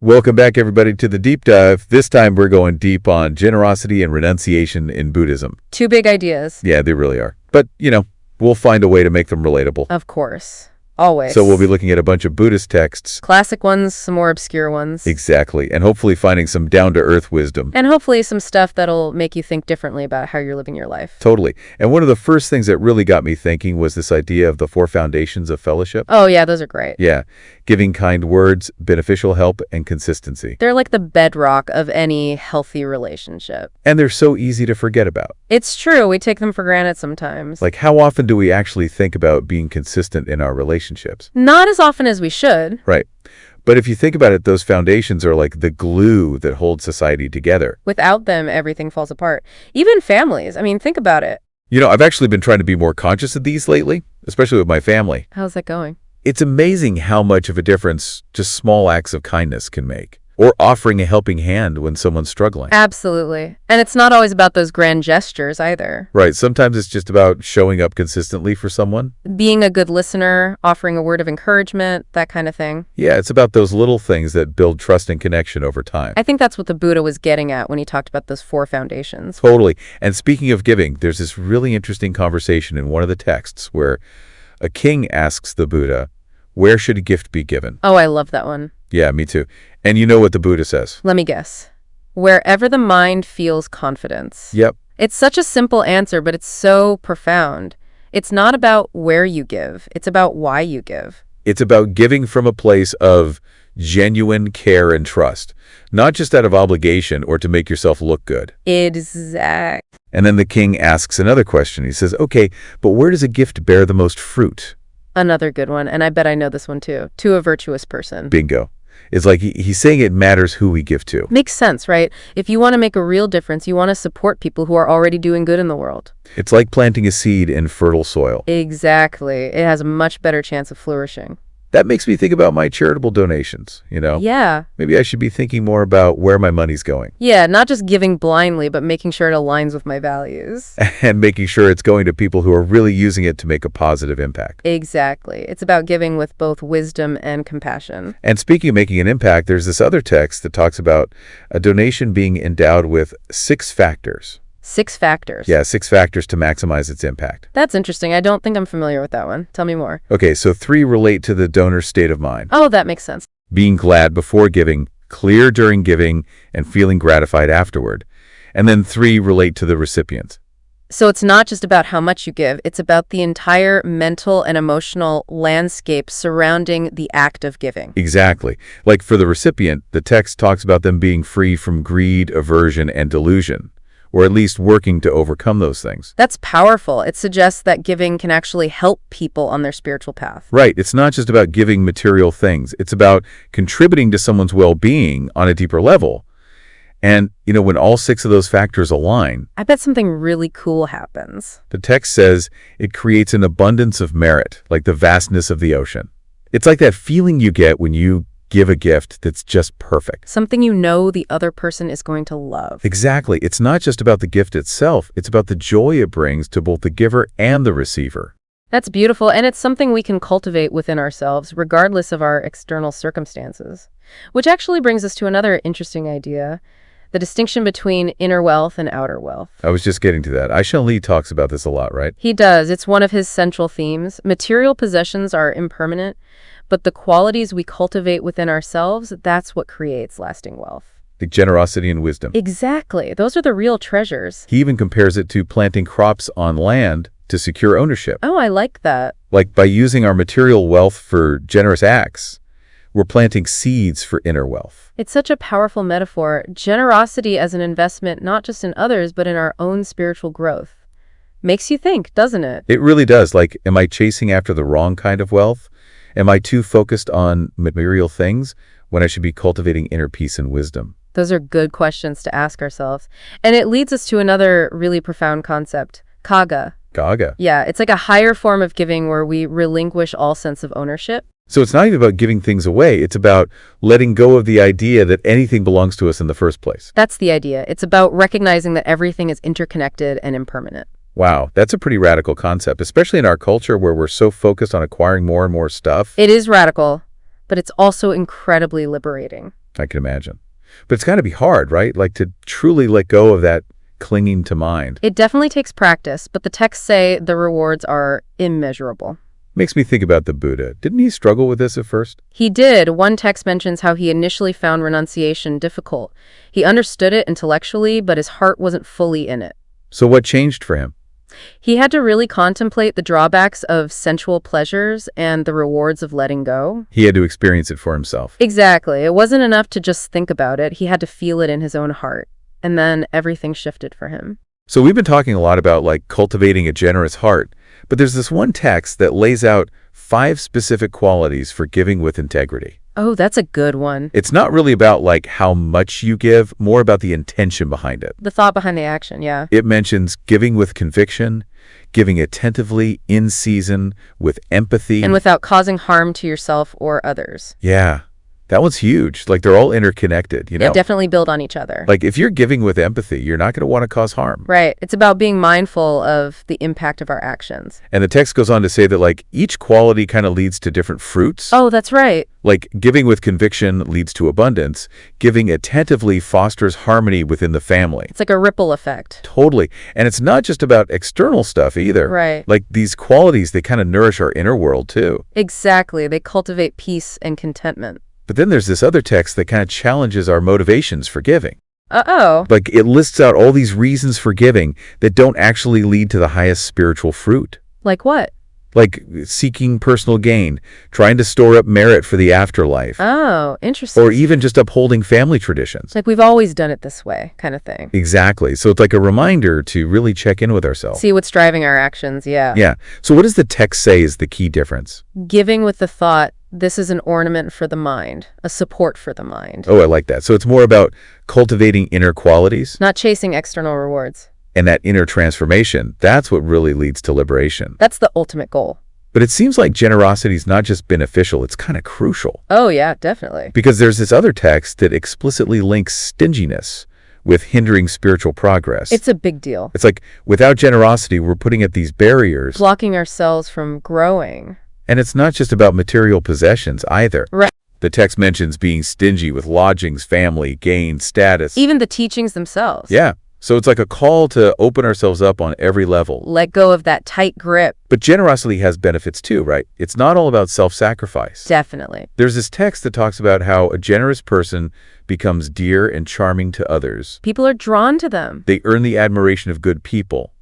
Welcome back, everybody, to the deep dive. This time we're going deep on generosity and renunciation in Buddhism. Two big ideas. Yeah, they really are. But, we'll find a way to make them relatable. Of course. Always. So we'll be looking at a bunch of Buddhist texts. Classic ones, some more obscure ones. Exactly. And hopefully finding some down-to-earth wisdom. And hopefully some stuff that'll make you think differently about how you're living your life. Totally. And one of the first things that really got me thinking was this idea of the 4 foundations of fellowship. Oh, yeah, those are great. Yeah. Giving kind words, beneficial help, and consistency. They're like the bedrock of any healthy relationship. And they're so easy to forget about. It's true. We take them for granted sometimes. Like, how often do we actually think about being consistent in our relationships? Not as often as we should. Right. But if you think about it, those foundations are like the glue that holds society together. Without them, everything falls apart. Even families. I mean, think about it. I've actually been trying to be more conscious of these lately, especially with my family. How's that going? It's amazing how much of a difference just small acts of kindness can make. Or offering a helping hand when someone's struggling. Absolutely. And it's not always about those grand gestures either. Right. Sometimes it's just about showing up consistently for someone. Being a good listener, offering a word of encouragement, that kind of thing. Yeah, it's about those little things that build trust and connection over time. I think that's what the Buddha was getting at when he talked about those 4 foundations. Totally. And speaking of giving, there's this really interesting conversation in one of the texts where a king asks the Buddha, where should a gift be given? Oh, I love that one. Yeah, me too. And you know what the Buddha says? Let me guess. Wherever the mind feels confidence. Yep. It's such a simple answer, but it's so profound. It's not about where you give. It's about why you give. It's about giving from a place of genuine care and trust, not just out of obligation or to make yourself look good. Exact. And then the king asks another question. He says, okay, but where does a gift bear the most fruit? Another good one, and I bet I know this one too. To a virtuous person. Bingo. It's like he's saying it matters who we give to. Makes sense, right? If you want to make a real difference, you want to support people who are already doing good in the world. It's like planting a seed in fertile soil. Exactly. It has a much better chance of flourishing. That makes me think about my charitable donations, Yeah. Maybe I should be thinking more about where my money's going. Yeah, not just giving blindly, but making sure it aligns with my values. And making sure it's going to people who are really using it to make a positive impact. Exactly. It's about giving with both wisdom and compassion. And speaking of making an impact, there's this other text that talks about a donation being endowed with 6 factors. 6 factors. Yeah, 6 factors to maximize its impact. That's interesting. I don't think I'm familiar with that one. Tell me more. Okay, so 3 relate to the donor's state of mind. Oh, that makes sense. Being glad before giving, clear during giving, and feeling gratified afterward. And then 3 relate to the recipient. So it's not just about how much you give. It's about the entire mental and emotional landscape surrounding the act of giving. Exactly. Like for the recipient, the text talks about them being free from greed, aversion, and delusion. Or at least working to overcome those things. That's powerful. It suggests that giving can actually help people on their spiritual path. Right. It's not just about giving material things. It's about contributing to someone's well-being on a deeper level. And, when all 6 of those factors align, I bet something really cool happens. the text says it creates an abundance of merit, like the vastness of the ocean. It's like that feeling you get when you give a gift that's just perfect. Something the other person is going to love. Exactly. It's not just about the gift itself. It's about the joy it brings to both the giver and the receiver. That's beautiful, and it's something we can cultivate within ourselves, regardless of our external circumstances. Which actually brings us to another interesting idea, the distinction between inner wealth and outer wealth. I was just getting to that. Aishan Lee talks about this a lot, right? He does. It's one of his central themes. Material possessions are impermanent, but the qualities we cultivate within ourselves, that's what creates lasting wealth. Like generosity and wisdom. Exactly. Those are the real treasures. He even compares it to planting crops on land to secure ownership. Oh, I like that. Like by using our material wealth for generous acts, we're planting seeds for inner wealth. It's such a powerful metaphor. Generosity as an investment, not just in others, but in our own spiritual growth. Makes you think, doesn't it? It really does. Like, am I chasing after the wrong kind of wealth? Am I too focused on material things when I should be cultivating inner peace and wisdom? Those are good questions to ask ourselves. And it leads us to another really profound concept, kaga. Gaga. Yeah, it's like a higher form of giving where we relinquish all sense of ownership. So it's not even about giving things away. It's about letting go of the idea that anything belongs to us in the first place. That's the idea. It's about recognizing that everything is interconnected and impermanent. Wow, that's a pretty radical concept, especially in our culture where we're so focused on acquiring more and more stuff. It is radical, but it's also incredibly liberating. I can imagine. But it's got to be hard, right? Like to truly let go of that clinging to mind. It definitely takes practice, but the texts say the rewards are immeasurable. Makes me think about the Buddha. Didn't he struggle with this at first? He did. One text mentions how he initially found renunciation difficult. He understood it intellectually, but his heart wasn't fully in it. So what changed for him? He had to really contemplate the drawbacks of sensual pleasures and the rewards of letting go. He had to experience it for himself. Exactly. It wasn't enough to just think about it. He had to feel it in his own heart. And then everything shifted for him. So we've been talking a lot about like cultivating a generous heart, but there's this one text that lays out 5 specific qualities for giving with integrity. Oh, that's a good one. It's not really about like how much you give, more about the intention behind it. The thought behind the action, yeah. It mentions giving with conviction, giving attentively, in season, with empathy. And without causing harm to yourself or others. Yeah, that one's huge. Like they're all interconnected, you know? Yeah, definitely build on each other. Like if you're giving with empathy, you're not going to want to cause harm. Right. It's about being mindful of the impact of our actions. And the text goes on to say that like each quality kind of leads to different fruits. Oh, that's right. Like giving with conviction leads to abundance. Giving attentively fosters harmony within the family. It's like a ripple effect. Totally. And it's not just about external stuff either. Right. Like these qualities, they kind of nourish our inner world too. Exactly. They cultivate peace and contentment. But then there's this other text that kind of challenges our motivations for giving. Uh-oh. Like it lists out all these reasons for giving that don't actually lead to the highest spiritual fruit. Like what? Like seeking personal gain, trying to store up merit for the afterlife, Oh, interesting. or even just upholding family traditions. Like we've always done it this way, kind of thing. Exactly. So it's like a reminder to really check in with ourselves. See what's driving our actions, yeah. Yeah. So what does the text say is the key difference? Giving with the thought, this is an ornament for the mind, a support for the mind. Oh, I like that. So it's more about cultivating inner qualities, Not chasing external rewards. and that inner transformation, that's what really leads to liberation. That's the ultimate goal. But it seems like generosity is not just beneficial, it's kind of crucial. Oh, yeah, definitely. Because there's this other text that explicitly links stinginess with hindering spiritual progress. It's a big deal. It's like without generosity, we're putting up these barriers. Blocking ourselves from growing. And it's not just about material possessions either. Right. The text mentions being stingy with lodgings, family, gain, status. Even the teachings themselves. Yeah. So it's like a call to open ourselves up on every level. Let go of that tight grip. But generosity has benefits too, right? It's not all about self-sacrifice. Definitely. There's this text that talks about how a generous person becomes dear and charming to others. People are drawn to them. They earn the admiration of good people,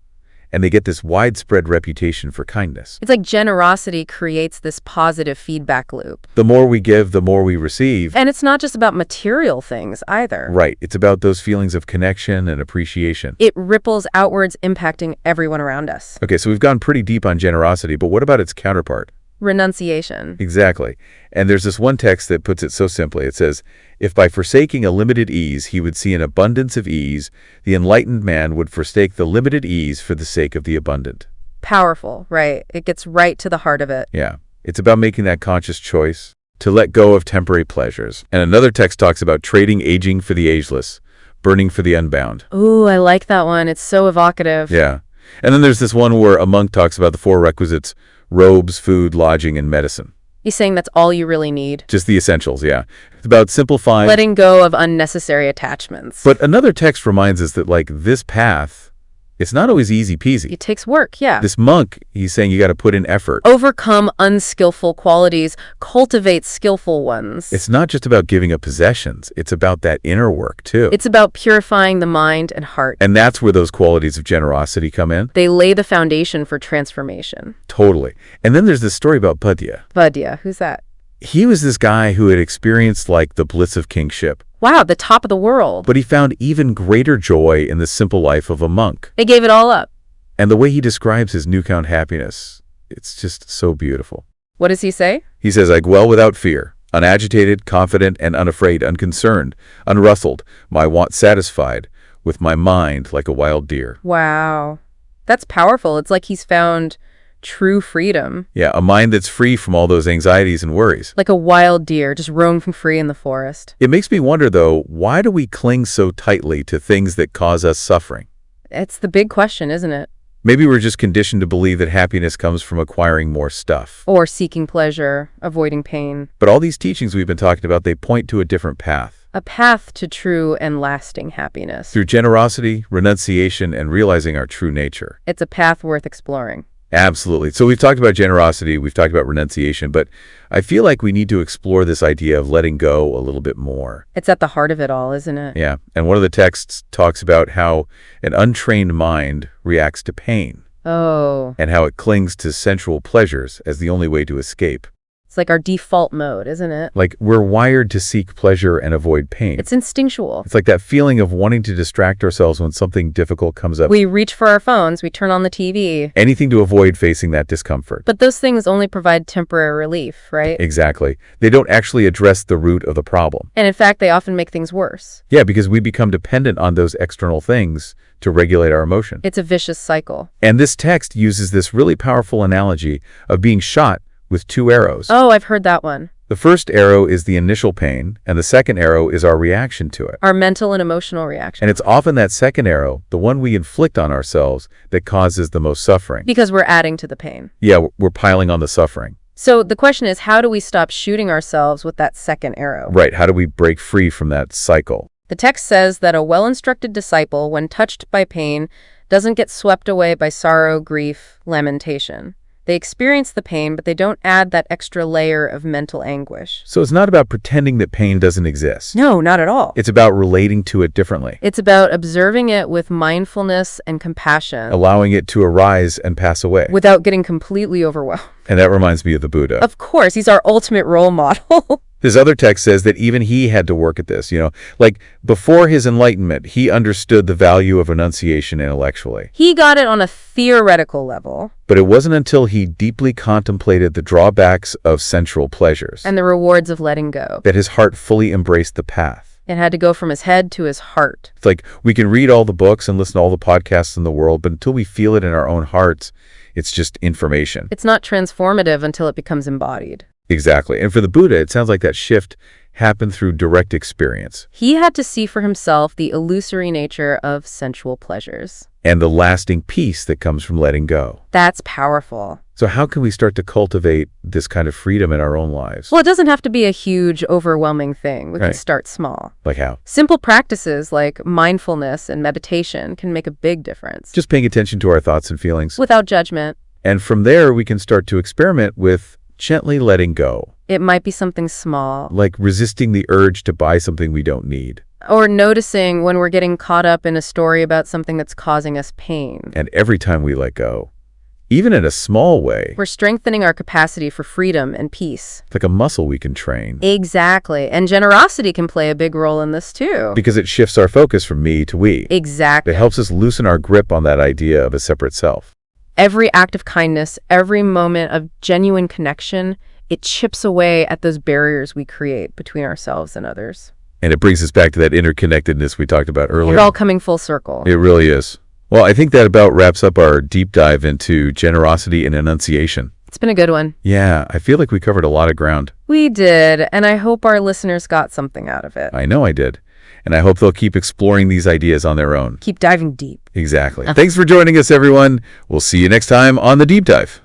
and they get this widespread reputation for kindness. It's like generosity creates this positive feedback loop. The more we give, the more we receive. And it's not just about material things either. Right. It's about those feelings of connection and appreciation. It ripples outwards, impacting everyone around us. Okay, so we've gone pretty deep on generosity, but what about its counterpart? Renunciation. Exactly. And there's this one text that puts it so simply. It says, if by forsaking a limited ease he would see an abundance of ease, the enlightened man would forsake the limited ease for the sake of the abundant. Powerful, right? It gets right to the heart of it. Yeah. It's about making that conscious choice to let go of temporary pleasures. And another text talks about trading aging for the ageless, burning for the unbound. Ooh, I like that one. It's so evocative. Yeah. And then there's this one where a monk talks about the 4 requisites: robes, food, lodging, and medicine. He's saying that's all you really need. Just the essentials, yeah. It's about simplifying. Letting go of unnecessary attachments. But another text reminds us that, like, this path, it's not always easy peasy. It takes work, yeah. This monk, he's saying you got to put in effort. Overcome unskillful qualities, cultivate skillful ones. It's not just about giving up possessions. It's about that inner work, too. It's about purifying the mind and heart. And that's where those qualities of generosity come in. They lay the foundation for transformation. Totally. And then there's this story about Padya. Vadya, who's that? He was this guy who had experienced, like, the bliss of kingship. Wow, the top of the world. But he found even greater joy in the simple life of a monk. They gave it all up. And the way he describes his newfound happiness, it's just so beautiful. What does he say? He says, I dwell without fear, unagitated, confident, and unafraid, unconcerned, unrustled, my want satisfied, with my mind like a wild deer. Wow. That's powerful. It's like he's found true freedom. Yeah, a mind that's free from all those anxieties and worries. Like a wild deer, just roaming free in the forest. It makes me wonder, though, why do we cling so tightly to things that cause us suffering? It's the big question, isn't it? Maybe we're just conditioned to believe that happiness comes from acquiring more stuff. Or seeking pleasure, avoiding pain. But all these teachings we've been talking about, they point to a different path. A path to true and lasting happiness. Through generosity, renunciation, and realizing our true nature. It's a path worth exploring. Absolutely. So we've talked about generosity, we've talked about renunciation, but I feel like we need to explore this idea of letting go a little bit more. It's at the heart of it all, isn't it? Yeah. And one of the texts talks about how an untrained mind reacts to pain. Oh. And how it clings to sensual pleasures as the only way to escape. It's like our default mode, isn't it? Like we're wired to seek pleasure and avoid pain. It's instinctual. It's like that feeling of wanting to distract ourselves when something difficult comes up. We reach for our phones, we turn on the TV. Anything to avoid facing that discomfort. But those things only provide temporary relief, right? Exactly. They don't actually address the root of the problem. And in fact, they often make things worse. Yeah, because we become dependent on those external things to regulate our emotion. It's a vicious cycle. And this text uses this really powerful analogy of being shot with 2 arrows. Oh, I've heard that one. The first arrow is the initial pain, and the second arrow is our reaction to it. Our mental and emotional reaction. And it's often that second arrow, the one we inflict on ourselves, that causes the most suffering. Because we're adding to the pain. Yeah, we're piling on the suffering. So the question is, how do we stop shooting ourselves with that second arrow? Right, how do we break free from that cycle? The text says that a well-instructed disciple, when touched by pain, doesn't get swept away by sorrow, grief, lamentation. They experience the pain, but they don't add that extra layer of mental anguish. So it's not about pretending that pain doesn't exist. No, not at all. It's about relating to it differently. It's about observing it with mindfulness and compassion. Allowing it to arise and pass away. Without getting completely overwhelmed. And that reminds me of the Buddha. Of course, he's our ultimate role model. This other text says that even he had to work at this, like before his enlightenment, he understood the value of renunciation intellectually. He got it on a theoretical level. But it wasn't until he deeply contemplated the drawbacks of sensual pleasures And the rewards of letting go. that his heart fully embraced the path. It had to go from his head to his heart. It's like we can read all the books and listen to all the podcasts in the world, but until we feel it in our own hearts, it's just information. It's not transformative until it becomes embodied. Exactly. And for the Buddha, it sounds like that shift happened through direct experience. He had to see for himself the illusory nature of sensual pleasures. And the lasting peace that comes from letting go. That's powerful. So how can we start to cultivate this kind of freedom in our own lives? Well, it doesn't have to be a huge, overwhelming thing. We can Right. start small. Like how? Simple practices like mindfulness and meditation can make a big difference. Just paying attention to our thoughts and feelings. Without judgment. And from there, we can start to experiment with gently letting go. It might be something small. Like resisting the urge to buy something we don't need. Or noticing when we're getting caught up in a story about something that's causing us pain. And every time we let go, even in a small way, We're strengthening our capacity for freedom and peace. it's like a muscle we can train. Exactly. And generosity can play a big role in this too. Because it shifts our focus from me to we. Exactly. It helps us loosen our grip on that idea of a separate self. Every act of kindness, every moment of genuine connection, it chips away at those barriers we create between ourselves and others. And it brings us back to that interconnectedness we talked about earlier. It's all coming full circle. It really is. Well, I think that about wraps up our deep dive into generosity and renunciation. It's been a good one. Yeah, I feel like we covered a lot of ground. We did, and I hope our listeners got something out of it. I know I did. And I hope they'll keep exploring these ideas on their own. Keep diving deep. Exactly. Thanks for joining us, everyone. We'll see you next time on The Deep Dive.